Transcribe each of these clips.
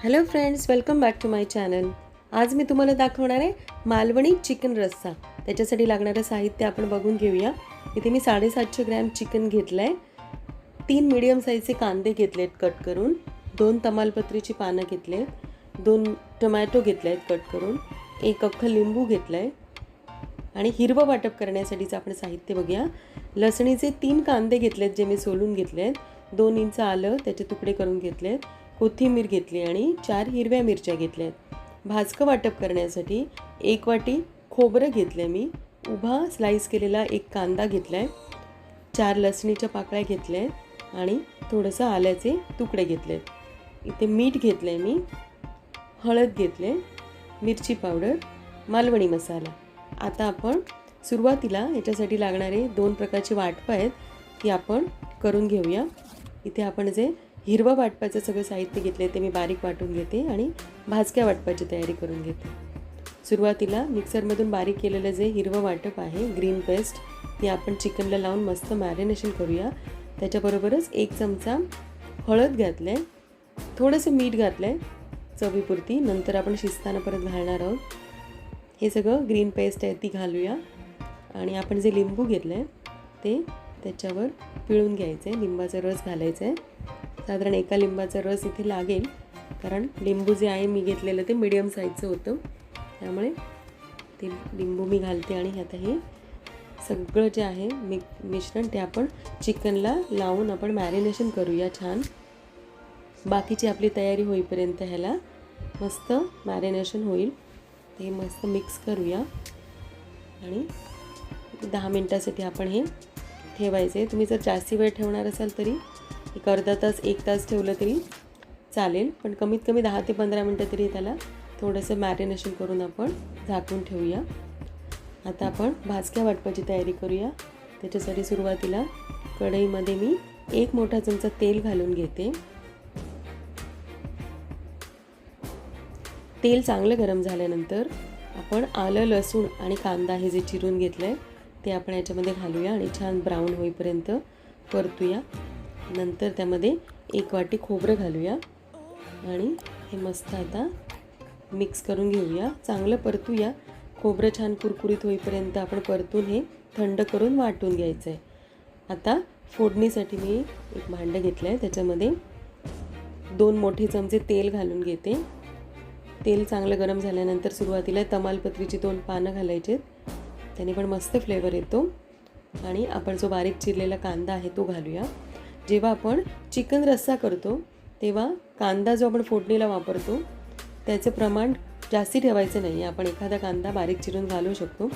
Hello friends, welcome back to my channel. आज मी तुम्हाला दाखवणार आहे मालवणी चिकन रस्सा. त्याच्यासाठी लागणारं साहित्य आपण बघून घेऊया. इथे मी 750 ग्रॅम चिकन घेतलं आहे, 3 मीडियम साईजचे कांदे घेतलेत कट करून, 2 तमालपत्रीची पानं घेतले, 2 टोमॅटो घेतले आहेत कट करून, 1 अख्खं लिंबू घेतलं आहे आणि हिरवं वाटप करण्यासाठीचं आपण साहित्य बघूया. लसणीचे 3 कांदे घेतलेत जे मी सोलून घेतले आहेत, 2 इंच आलं त्याचे तुकडे करून घेतले आहेत, कोथिंबीर घेतली आणि 4 हिरव्या मिरच्या घेतल्या आहेत. भाजकं वाटप करण्यासाठी 1 वाटी खोबरं घेतलं आहे मी, उभा स्लाईस केलेला 1 कांदा घेतला आहे, 4 लसणीच्या पाकळ्या घेतल्या आहेत आणि थोडंसं आल्याचे तुकडे घेतले आहेत. इथे मीठ घेतलं आहे मी, हळद घेतले, मिरची पावडर, मालवणी मसाला. आता आपण सुरुवातीला याच्यासाठी लागणारे 2 प्रकारची वाटपं आहेत ती आपण करून घेऊया. इथे आपण जे हिरवं वाटपाचं सगळं साहित्य घेतले ते मी बारीक वाटून घेते आणि भाजक्या वाटपाची तयारी करून घेते. सुरुवातीला मिक्सरमधून बारीक केलेलं जे हिरवं वाटप आहे, ग्रीन पेस्ट, ती आपण चिकनला लावून मस्त मॅरिनेशन करूया. त्याच्याबरोबरच 1 चमचा हळद घातलं आहे, थोडंसं मीठ घातलं आहे चवीपुरती, नंतर आपण शिजताना परत घालणार आहोत. हे सगळं ग्रीन पेस्ट आहे ती घालूया आणि आपण जे लिंबू घेतलं आहे ते त्याच्यावर पिळून घ्यायचं आहे, लिंबाचा रस घालायचा आहे. साधारण 1 लिंबाचा रस इथे लागेल, कारण लिंबू जे आहे मी घेतलेलं ते मीडियम साईजचं होतं, त्यामुळे ते लिंबू मी घालते. आणि आता हे सगळं जे आहे मिश्रण ते आपण चिकनला लावून आपण मॅरिनेशन करूया छान. बाकीची आपली तयारी होईपर्यंत ह्याला मस्त मॅरिनेशन होईल. ते मस्त मिक्स करूया आणि 10 मिनटासाठी आपण हे ठेवायचं आहे. तुम्ही जर जास्ती वेळ ठेवणार असाल तरी एक अर्धा तास 1 तास ठेवलं तरी चालेल, पण कमीत कमी 10 ते 15 मिनटं तरी त्याला थोडंसं मॅरिनेशन करून आपण झाकून ठेवूया. आता आपण भाजक्या वाटपाची तयारी करूया. त्याच्यासाठी सुरुवातीला कढईमध्ये मी 1 मोठा चमचा तेल घालून घेते. तेल चांगलं गरम झाल्यानंतर आपण आलं, लसूण आणि कांदा हे जे चिरून घेतलं आहे ते आपण याच्यामध्ये घालूया आणि छान ब्राऊन होईपर्यंत परतूया. नंतर त्यामध्ये 1 वाटी खोबरं घालूया आणि हे मस्त आता मिक्स करून घेऊया, चांगलं परतूया. खोबरं छान कुरकुरीत होईपर्यंत आपण परतून हे थंड करून वाटून घ्यायचं आहे. आता फोडणीसाठी मी एक भांडं घेतलं आहे, त्याच्यामध्ये 2 मोठे चमचे तेल घालून घेते. तेल चांगलं गरम झाल्यानंतर सुरुवातीला तमालपत्रीची 2 पानं घालायचे, त्याने पण मस्त फ्लेवर येतो. आणि आपण जो बारीक चिरलेला कांदा आहे तो घालूया. जेव्हा आपण चिकन रस्सा करतो तेव्हा कांदा जो आपण फोडणीला वापरतो त्याचं प्रमाण जास्ती ठेवायचं नाही, आपण एखादा कांदा बारीक चिरून घालू शकतो.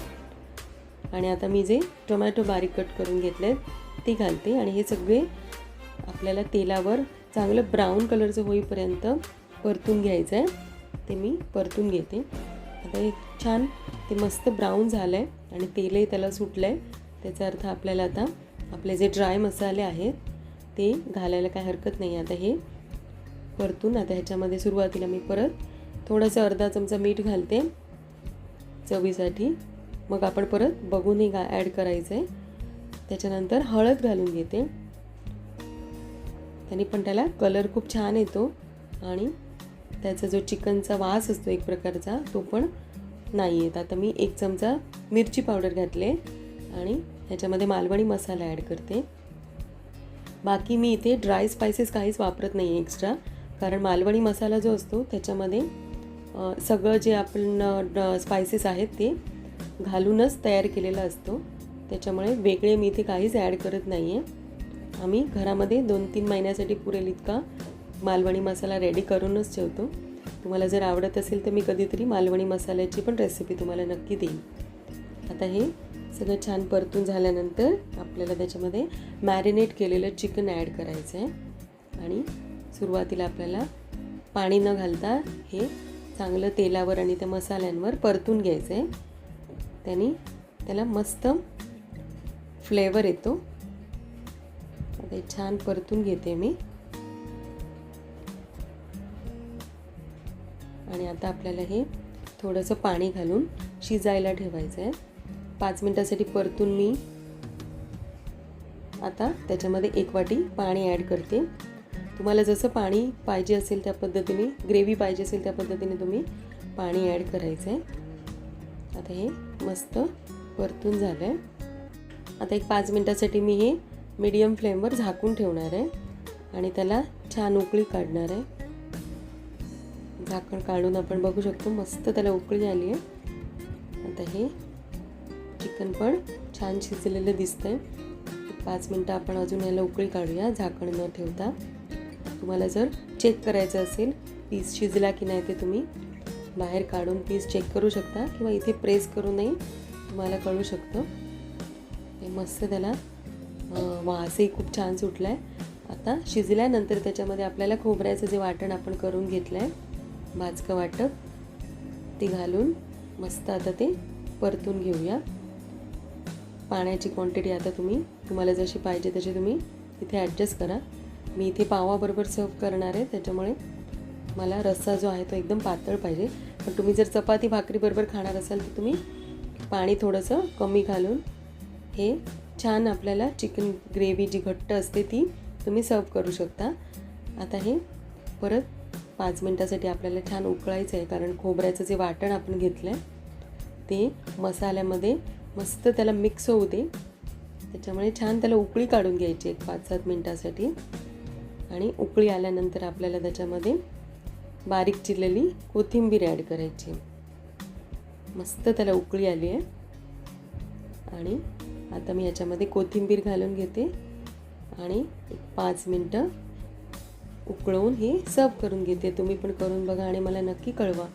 आणि आता मी जे टोमॅटो बारीक कट करून घेतले ते घालते आणि हे सगळे आपल्याला तेलावर चांगलं ब्राऊन कलरचं होईपर्यंत परतून घ्यायचं आहे. ते मी परतून घेते. आता हे छान ते मस्त ब्राऊन झालं आहे आणि तेलही त्याला सुटलं आहे. त्याचा अर्थ आपल्याला आता आपले जे ड्राय मसाले आहेत ते घालायला काय हरकत नाही. आता हे परतून आता ह्याच्यामध्ये सुरुवातीला मी परत थोडंसं अर्धा चमचा मीठ घालते चवीसाठी, मग आपण परत बघून हे ॲड करायचं आहे. त्याच्यानंतर हळद घालून घेते, त्याने पण त्याला कलर खूप छान येतो आणि त्याचा जो चिकनचा वास असतो एक प्रकारचा तो पण नाही येत. आता मी 1 चमचा मिरची पावडर घातले आणि ह्याच्यामध्ये मालवणी मसाला ॲड करते. बाकी मी इथे ड्राय स्पायसेस काहीच वापरत नाही एक्स्ट्रा, कारण मालवणी मसाला जो असतो त्याच्यामध्ये सगळं जे आपण स्पायसेस आहेत ते घालूनच तयार केलेला असतो, त्याच्यामुळे वेगळे मी इथे काहीच ॲड करत नाही आहे. आम्ही घरामध्ये 2-3 महिन्यासाठी पुरेल इतका मालवणी मसाला रेडी करूनच ठेवतो. तुम्हाला जर आवडत असेल तर मी कधीतरी मालवणी मसाल्याची पण रेसिपी तुम्हाला नक्की देईन. आता हे सगळं छान परतून झाल्यानंतर आपल्याला त्याच्यामध्ये मॅरिनेट केलेलं चिकन ॲड करायचं आहे आणि सुरुवातीला आपल्याला पाणी न घालता हे चांगलं तेलावर आणि त्या मसाल्यांवर परतून घ्यायचं आहे. त्याला मस्त फ्लेवर येतो. आता हे छान परतून घेते मी आणि आता आपल्याला हे थोडंसं पाणी घालून शिजायला ठेवायचं आहे. 5 मिनटासाठी परतून मी आता त्याच्यामध्ये 1 वाटी पाणी ॲड करते. तुम्हाला जसं पाणी पाहिजे असेल त्या पद्धतीने, ग्रेव्ही पाहिजे असेल त्या पद्धतीने तुम्ही पाणी ॲड करायचं आहे. आता हे मस्त परतून झालं आहे. आता एक 5 मिनटासाठी मी हे मीडियम फ्लेमवर झाकून ठेवणार आहे आणि त्याला छान उकळी काढणार आहे. झाकण काढून आपण बघू शकतो मस्त त्याला उकळी आली आहे. आता हे चिकन पण छान शिजलेलं दिसतंय. 5 मिनटं आपण अजून याला उकळी काढूया झाकण न ठेवता. तुम्हाला जर चेक करायचं असेल पीस शिजला की नाही ते तुम्ही बाहेर काढून पीस चेक करू शकता किंवा इथे प्रेस करूनही तुम्हाला कळू शकतं. हे मस्त त्याला वासही खूप छान सुटला आहे. आता शिजल्यानंतर त्याच्यामध्ये आपल्याला खोबऱ्याचं जे वाटण आपण करून घेतलं आहे, भाजकं वाटप, ते घालून मस्त आता ते परतून घेऊया. पाण्याची क्वांटिटी आता तुम्हाला जशी पाहिजे तशी तुम्ही इथे ॲडजस्ट करा. मी इथे पावाबरोबर सर्व करणार आहे, त्याच्यामुळे मला रस्सा जो आहे तो एकदम पातळ पाहिजे. पण तुम्ही जर चपाती भाकरीबरोबर खाणार असाल तर तुम्ही पाणी थोडंसं कमी घालून हे छान आपल्याला चिकन ग्रेव्ही जी घट्ट असते ती तुम्ही सर्व करू शकता. आता हे परत 5 मिनटासाठी आपल्याला छान उकळायचं आहे, कारण खोबऱ्याचं जे वाटण आपण घेतलं आहे ते मसाल्यामध्ये मस्त त्याला मिक्स होऊ दे. त्याच्यामुळे छान त्याला उकळी काढून घ्यायची एक 5-7 मिनटासाठी. आणि उकळी आल्यानंतर आपल्याला त्याच्यामध्ये बारीक चिरलेली कोथिंबीर ॲड करायची. मस्त त्याला उकळी आली आहे आणि आता मी याच्यामध्ये कोथिंबीर घालून घेते आणि 5 मिनटं उकळवून हे सर्व करून घेते. तुम्ही पण करून बघा आणि मला नक्की कळवा.